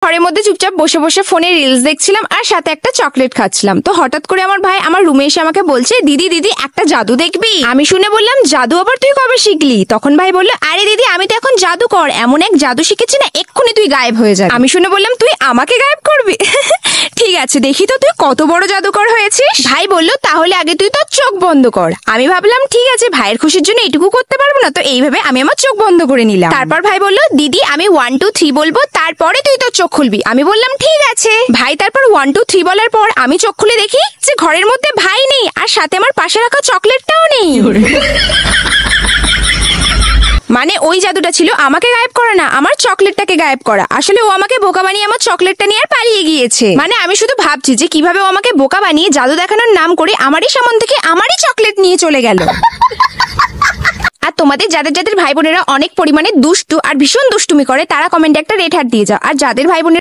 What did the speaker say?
ঘরের মধ্যে চুপচাপ বসে বসে ফোনে রিলস দেখছিলাম আর সাথে একটা চকলেট খাচ্ছিলাম। তো হঠাৎ করে আমার ভাই আমার রুমে এসে আমাকে বলছে, দিদি দিদি একটা জাদু দেখবি। আমি শুনে বললাম, জাদু আবার তুই কবে শিখলি? তখন ভাই বললো, আরে দিদি আমি তো এখন জাদুকর, এমন এক জাদু শিখেছি না এক্ষুনি তুই গায়েব হয়ে যাবি। আমি শুনে বললাম, তুই আমাকে গায়েব করবি? ঠিক আছে, দেখি তো তুই কত বড় জাদুকর হয়েছিস। ভাই বললো, তাহলে আগে তুই তোর চোখ বন্ধ কর। আমি ভাবলাম ঠিক আছে, ভাইয়ের খুশির জন্য এটুকু করতে পারবো না, তো এইভাবে আমি আমার চোখ বন্ধ করে নিলাম। তারপর ভাই বললো, দিদি আমি 1 2 3 বলবো, তারপরে তুই তোর চোখ খুলবি। আমি বললাম ঠিক আছে। ভাই তারপর 1 2 3 বলার পর আমি চোখ খুলে দেখি যে ঘরের মধ্যে ভাই নেই, আর সাথে আমার পাশে রাখা চকলেটটাও নেই। মানে ওই জাদুটা ছিল আমাকে গায়েব করা না, আমার চকলেটটাকে গায়েব করা। আসলে ও আমাকে বোকা বানিয়ে আমার চকলেটটা নিয়ে আর পালিয়ে গিয়েছে। মানে আমি শুধু ভাবছি যে কিভাবে ও আমাকে বোকা বানিয়ে জাদু দেখানোর নাম করে আমারই সামন থেকে আমারই চকলেট নিয়ে চলে গেল। আর তোমাদের যাদের যাদের ভাই বোনেরা অনেক পরিমাণে দুষ্টু আর ভীষণ দুষ্টুমি করে, তারা কমেন্টে একটা রেড হার্ট দিয়ে যাও। আর যাদের ভাই বোনেরা